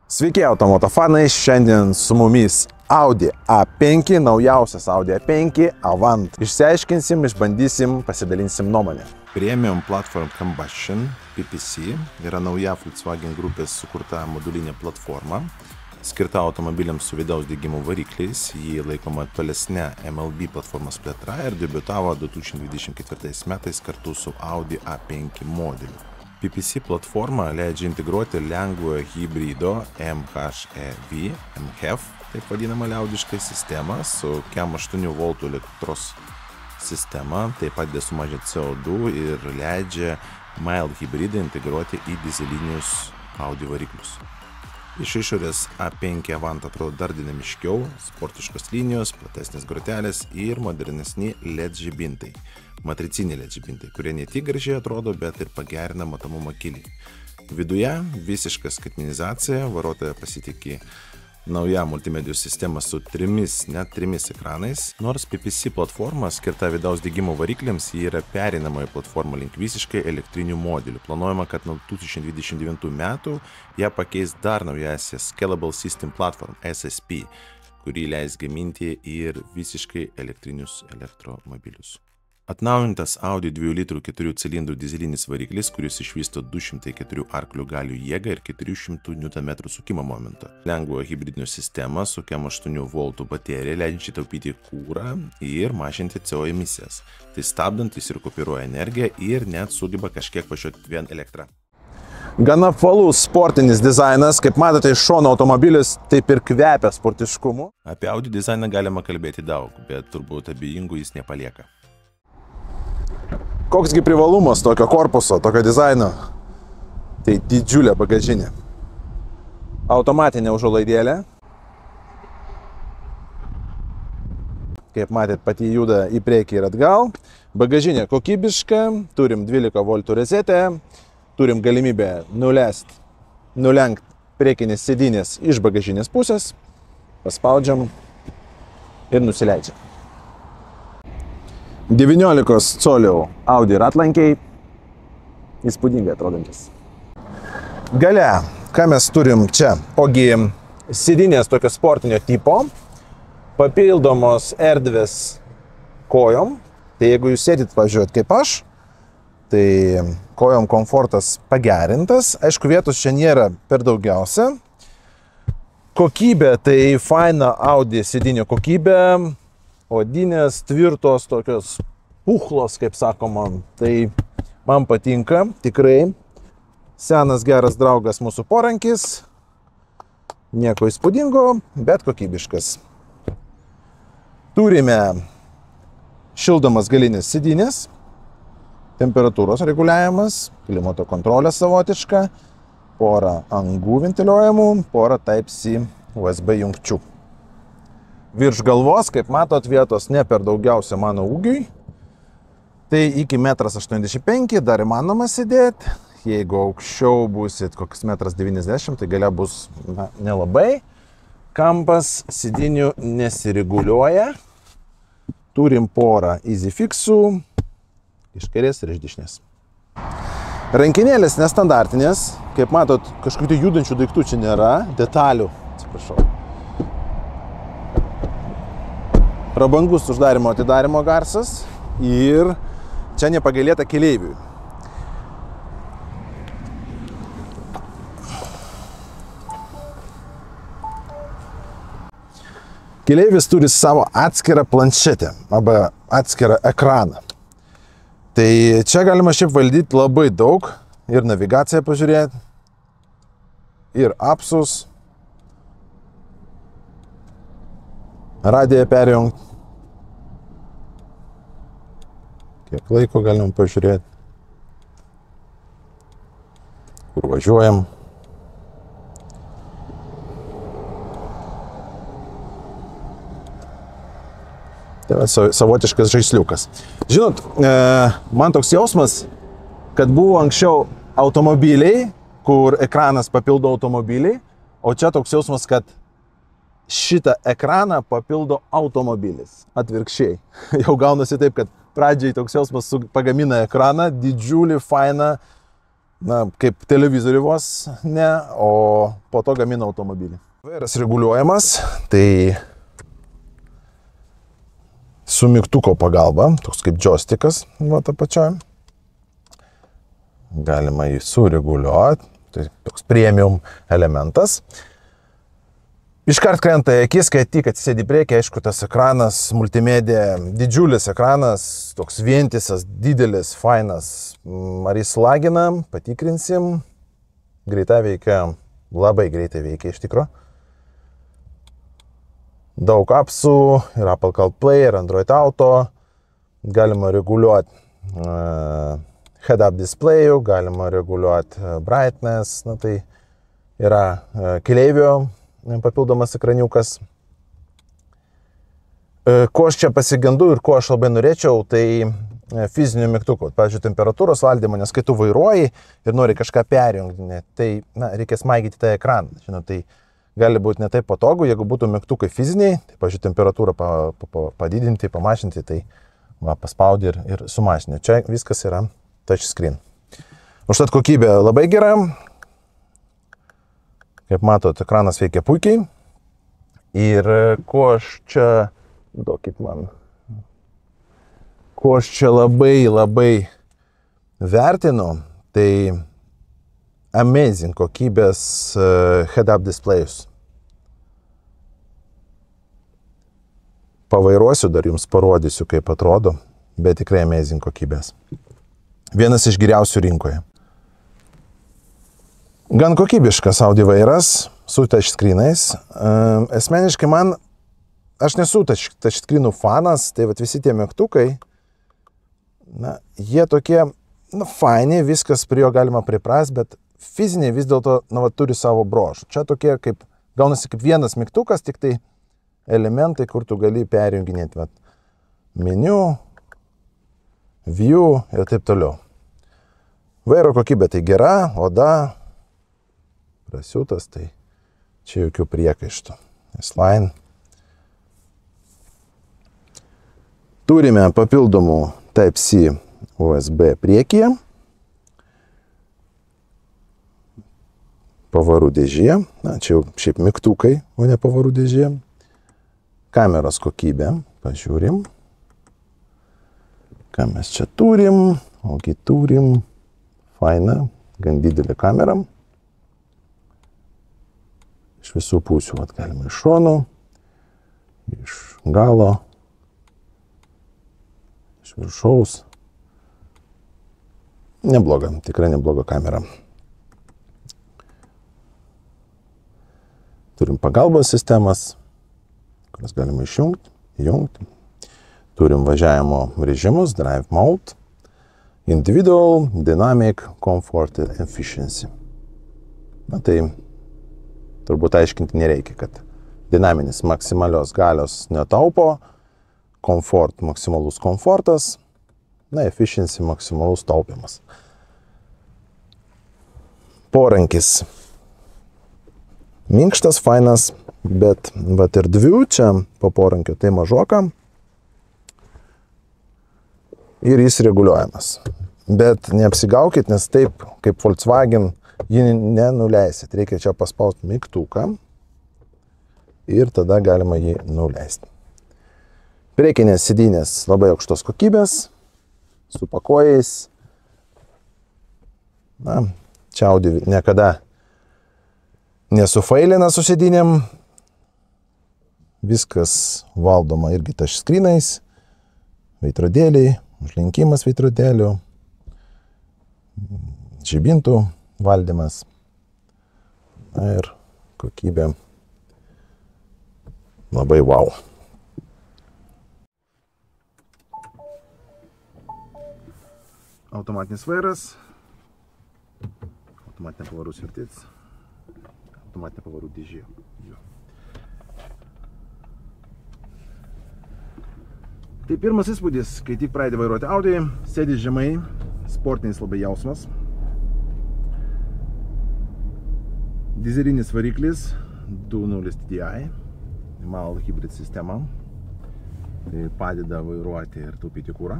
Sveiki, automoto fanai, šiandien su mumis Audi A5, naujausias Audi A5 Avant. Išsiaiškinsim, išbandysim, pasidalinsim nuomonę. Premium Platform Combustion, PPC, yra nauja Volkswagen grupės sukurta modulinė platforma, skirta automobiliams su vidaus degimo varikliais. Ji laikoma tolesnė MLB platformos plėtra ir debiutavo 2024 metais kartu su Audi A5 modeliu. PPC platforma leidžia integruoti lengvojo hybrido MHEV, taip vadinama liaudiškai sistema, su KEM 8 V elektros sistema, taip padeda sumažinti CO2 ir leidžia mild hybridą integruoti į dizelinius Audi variklius. Iš išorės A5 Avant atrodo dar dinamiškiau, sportiškos linijos, platesnės grotelės ir modernesni LED žibintai. Matriciniai LED žibintai, kurie ne tik gražiai atrodo, bet ir pagerina matomumą kely. Viduje visiška skaitmenizacija, vairuotoja pasitikė nauja multimedijų sistema su net trimis ekranais. Nors PPC platforma skirta vidaus degimo varikliams, ji yra pereinamoji platforma link visiškai elektrinių modelių. Planuojama, kad nuo 2029 metų ją pakeis dar naujasis Scalable System Platform SSP, kuri leis gaminti ir visiškai elektrinius elektromobilius. Atnaujintas Audi 2 litrų 4 cilindrų dizelinis variklis, kuris išvysto 204 arklių galių jėgą ir 400 Nm sukimo momentą. Lengvojo hibridinio sistema su KEM 8 V baterija, leidžiančiai taupyti kurą ir mažinti CO emisijas. Tai stabdantis ir kopiruoja energiją ir net sugeba kažkiek važiuoti vien elektrą. Gana apvalus sportinis dizainas, kaip matote iš šono automobilis taip ir kvepia sportiškumu. Apie Audi dizainą galima kalbėti daug, bet turbūt abejingų jis nepalieka. Koksgi privalumas tokio korpuso, tokio dizaino? Tai didžiulė bagažinė. Automatinė užuolaidėlė. Kaip matėt, pati juda į priekį ir atgal. Bagažinė kokybiška, turim 12 V rezetę, turim galimybę nulenkt priekinės sėdynės iš bagažinės pusės, paspaudžiam ir nusileidžiam. 19 colių Audi ratlankiai, įspūdingai atrodantis. Gale, ką mes turim čia? Ogi sėdynės tokio sportinio tipo, papildomos erdvės kojom. Tai jeigu jūs sėdit važiuot kaip aš, tai kojom komfortas pagerintas. Aišku, vietos čia nėra per daugiausia. Kokybė, tai faina Audi sėdinio kokybė. Odinės, tvirtos, tokios puchlos, kaip sakoma, tai man patinka, tikrai. Senas geras draugas mūsų porankis, nieko įspūdingo, bet kokybiškas. Turime šildomas galinės sėdynės, temperatūros reguliavimas, klimato kontrolė savotiška, porą angų ventiliuojamų, porą Type-C USB jungčių. Virš galvos, kaip matot, vietos ne per daugiausia mano ūgiui. Tai iki 1,85 m dar įmanoma sėdėti. Jeigu aukščiau busit koks 1,90 m, tai galia bus nelabai. Kampas sėdinių nesireguliuoja. Turim porą EasyFixų iš kairės ir iš dešinės. Rankinėlės nestandartinės. Kaip matot, kažkokių judančių daiktų čia nėra. Detalių, atsiprašau. Prabangus uždarimo atidarimo garsas ir čia nepagailėta keleiviui. Keleivis turi savo atskirą planšetę arba atskirą ekraną. Tai čia galima šiaip valdyti labai daug ir navigaciją pažiūrėti, ir apsus, radiją perjungti. Kiek laiko galim pažiūrėti, kur važiuojam. Tai va, savotiškas žaisliukas. Žinot, man toks jausmas, kad buvo anksčiau automobiliai, kur ekranas papildo automobilį, o čia toks jausmas, kad šitą ekraną papildo automobilis. Atvirkščiai. Jau gaunasi taip, kad pradžiai toks jausmas pagamina ekraną, didžiulį, fainą, na, kaip televizorių vos ne, o po to gamina automobilį. Vairas reguliuojamas, tai su mygtuko pagalba, toks kaip joystickas, va ta pačia. Galima jį sureguliuoti, tai toks premium elementas. Iškart krenta į akis, kai tik atsisėdi į priekį, aišku, tas ekranas, multimedija, didžiulis ekranas, toks vientisas, didelis, fainas. Ar jis lagina, patikrinsim. Greitai veikia, labai greitai veikia iš tikro. Daug apsų, ir Apple CarPlay, ir Android Auto. Galima reguliuoti head-up display'ų, galima reguliuoti brightness, na tai yra keleivio papildomas ekraniukas. Ko aš čia pasigendu ir ko aš labai norėčiau, tai fizinių mygtukų. Pavyzdžiui, temperatūros valdymo, nes kai tu vairuoji ir nori kažką perjungti, tai reikia smaigyti tą ekraną. Žinot, tai gali būti ne taip patogu, jeigu būtų mygtukai fiziniai, tai, pavyzdžiui, temperatūrą padidinti, pamažinti, tai paspaudi ir sumažinti. Čia viskas yra touchscreen. Užtat kokybė labai gera. Kaip matot, ekranas veikia puikiai. Ir ko aš čia, duokit man, ko aš čia labai vertinu, tai amazing kokybės head-up displays. Pavairuosiu, dar jums parodysiu, kaip atrodo, bet tikrai amazing kokybės. Vienas iš geriausių rinkoje. Gan kokybiškas Audi vairas su touchscreenais. Asmeniškai man, aš nesu touchscreenų fanas, tai vat visi tie mygtukai, na, jie tokie, na, faini, viskas prie jo galima priprast, bet fiziniai vis dėlto, na, turi savo brožų. Čia tokie kaip, gaunasi kaip vienas mygtukas, tik tai elementai, kur tu gali perjunginėti, vat, meniu, view ir taip toliau. Vairo kokybė tai gera, oda, prasiūtas, tai čia jokių priekaištų. S-Line. Turime papildomų Type-C USB priekyje. Pavarų dėžė. Na, čia jau šiaip mygtukai, o ne pavarų dėžė. Kameros kokybė. Pažiūrim. Ką mes čia turim? Ogi turim. Faina. Gan didelė kamera. Iš visų pusių, vat, galima iš šonų, iš galo, iš viršaus. Nebloga, tikrai nebloga kamera. Turim pagalbos sistemas, kurias galima išjungti, įjungti. Turim važiavimo režimus, Drive Mode, Individual, Dynamic, Comfort and Efficiency. Na tai turbūt aiškinti nereikia, kad dinaminis maksimalios galios netaupo, komfort maksimalus komfortas, na, efficiency maksimalus taupimas. Porankis minkštas, fainas, bet vat ir dvių čia po porankio tai mažoka ir jis reguliuojamas. Bet neapsigaukit, nes taip kaip Volkswagen jį nenuleisit. Reikia čia paspausti mygtuką ir tada galima jį nuleisti. Priekinės sėdynės labai aukštos kokybės, su pakojais. Na, čia Audi niekada nesufailina su sėdynėm. Viskas valdoma irgi touchscreenais, veidrodėliai, užlenkimas veidrodėlių, žibintų valdymas. Na ir kokybė labai wow. Automatinis vairas, automatinė pavarų svirtis, automatinė pavarų dėžė. Tai pirmas įspūdis, kai tik pradedi vairuoti Audi, sėdi žemai, sportinis labai jausmas. Dizelinis variklis 2.0 TDI, mild hybrid sistema. Tai padeda vairuoti ir taupyti kurą.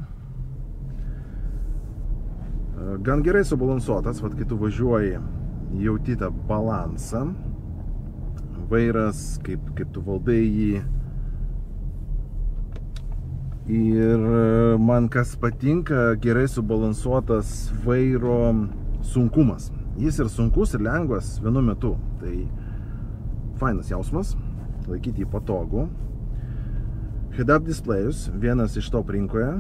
Gan gerai subalansuotas, vat kai tu važiuoji, jauti tą balansą. Vairas, kaip tu valdai jį. Ir man kas patinka, gerai subalansuotas vairo sunkumas. Jis ir sunkus, ir lengvas vienu metu. Tai fainas jausmas, laikyti jį patogu. Head-up displejus, vienas iš top rinkoje.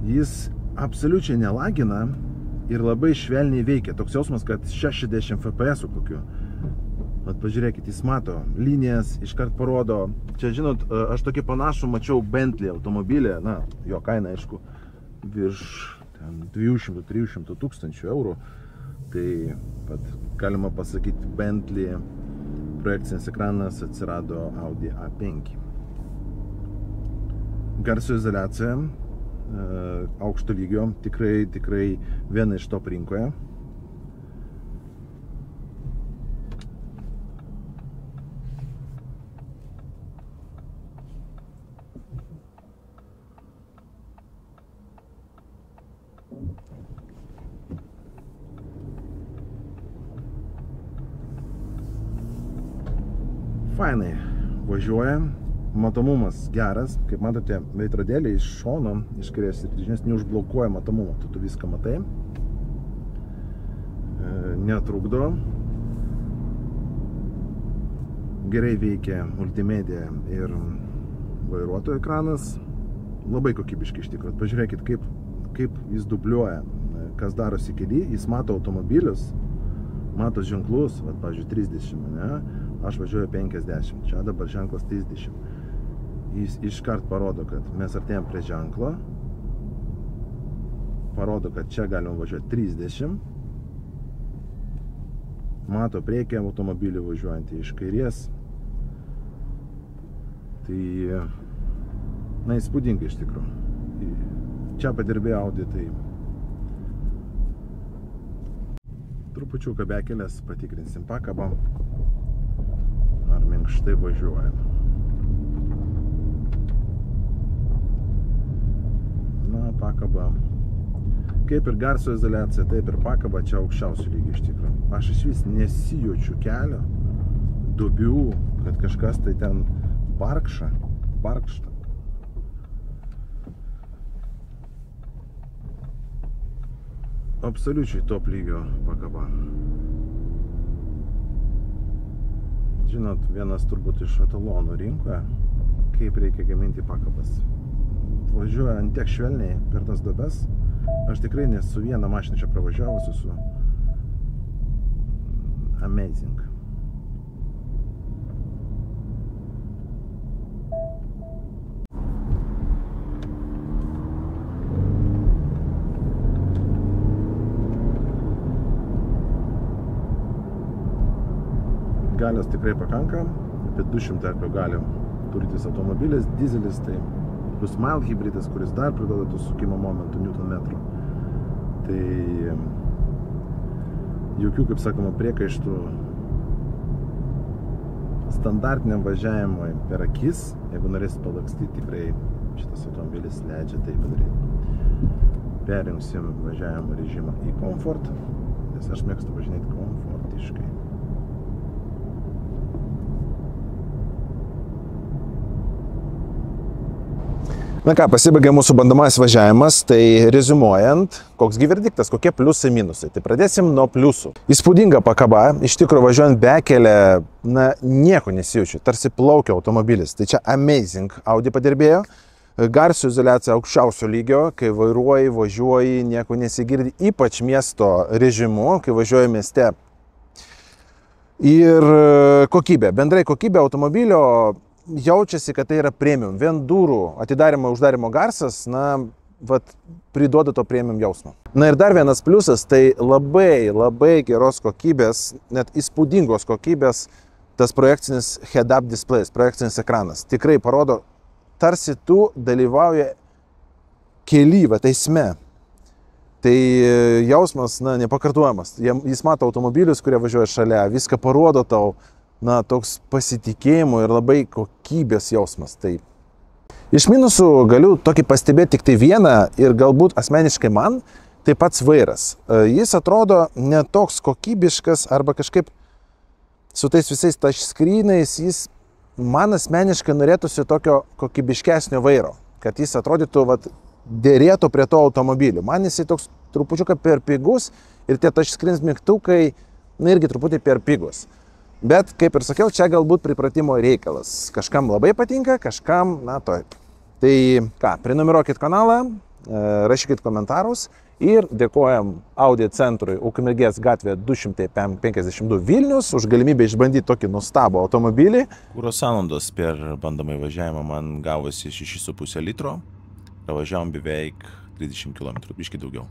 Jis absoliučiai nelagina ir labai švelniai veikia. Toks jausmas, kad 60 fps kokiu. Vat pažiūrėkit, jis mato linijas, iškart parodo. Čia, žinot, aš tokį panašų mačiau Bentley automobilį, na, jo kaina, aišku, virš 200-300 tūkstančių eurų. Tai, pat, galima pasakyti, Bentley projekcinis ekranas atsirado Audi A5. Garso izoliacija aukšto lygio, tikrai viena iš top rinkoje. Fainai važiuoja, matomumas geras, kaip matote, veidrodėliai iš šono, iš kairės ir dešinės neužblokuoja matomumą, tu viską matai, netrukdo, gerai veikia multimedia ir vairuotojo ekranas, labai kokybiškai iš tikrųjų. Pažiūrėkit, kaip jis dubliuoja, kas darosi kely, jis mato automobilius, mato ženklus, vat, pavyzdžiui, 30, ne? Aš važiuoju 50, čia dabar ženklas 30. Jis iškart parodo, kad mes artėjom prie ženklo, parodo, kad čia galim važiuoti 30, mato priekyje automobilį važiuojantį iš kairės. Tai, na, įspūdingai iš tikrųjų. Čia padirbėjo Audi, tai trupučiuką bekelės patikrinsim pakabą. Ar minkštai važiuojam. Na, pakaba. Kaip ir garso izoliacija, taip ir pakaba čia aukščiausių lygių iš tikrųjų. Aš iš vis nesijaučiu kelio, duobių, kad kažkas tai ten barkšta. Absoliučiai top lygio pakaba. Žinot, vienas turbūt iš etalonų rinkoje, kaip reikia gaminti pakabas. Važiuoja ant tiek švelniai per tas duobes. Aš tikrai nesu vieną mašiną čia pravažiavusi su amazing. Galios tikrai pakanka, apie 200 arklio galių turintis automobilis, dizelis, tai plus mild hybridas, kuris dar priduoda tų sukimo momentų Newton metrų. Tai jokių, kaip sakoma, priekaištų standartiniam važiavimui per akis. Jeigu norėsit palakstyti, tikrai šitas automobilis leidžia tai padaryti. Perjungsim važiavimo režimą į komfort, nes aš mėgstu važinėti komfortiškai. Na ką, pasibaigė mūsų bandomasis važiavimas, tai reziumuojant, koksgi verdiktas, kokie pliusai minusai. Tai pradėsim nuo pliusų. Įspūdinga pakaba, iš tikrųjų važiuojant bekelę, na, nieko nesijaučiu, tarsi plaukia automobilis. Tai čia amazing Audi padirbėjo. Garso izoliacija aukščiausio lygio, kai vairuoji, važiuoji, nieko nesigirdi, ypač miesto režimu, kai važiuoji mieste. Ir kokybė, bendrai kokybė automobilio jaučiasi, kad tai yra premium. Vien durų atidarimo, uždarimo garsas, na, vat, priduoda to premium jausmo. Na ir dar vienas pliusas, tai labai geros kokybės, net įspūdingos kokybės, tas projekcinis head-up displays, projekcinis ekranas. Tikrai parodo, tarsi tu dalyvauja kely, vat, eisme. Tai jausmas, na, nepakartojamas. Jis mato automobilius, kurie važiuoja šalia, viską parodo tau, na, toks pasitikėjimo ir labai kokybės jausmas. Tai Iš minusų galiu tokį pastebėti tik tai vieną ir galbūt asmeniškai man, tai pats vairas. Jis atrodo netoks kokybiškas arba kažkaip su tais visais touchscreenais, jis man asmeniškai norėtųsi tokio kokybiškesnio vairo, kad jis atrodytų, dėrėtų prie to automobilių. Man jisai toks trupučiuką per pigus ir tie touchscreens mygtukai, irgi truputį per pigus. Bet, kaip ir sakiau, čia galbūt pripratimo reikalas. Kažkam labai patinka, kažkam, taip. Tai ką, prenumeruokit kanalą, rašykit komentarus ir dėkojam Audi centrui Ukmergės gatvė 252 Vilnius už galimybę išbandyti tokį nuostabų automobilį. Kuro sąnaudos per bandomą įvažiavimą man gavosi 6,5 litro, pravažiavom beveik 30 km, biškį daugiau.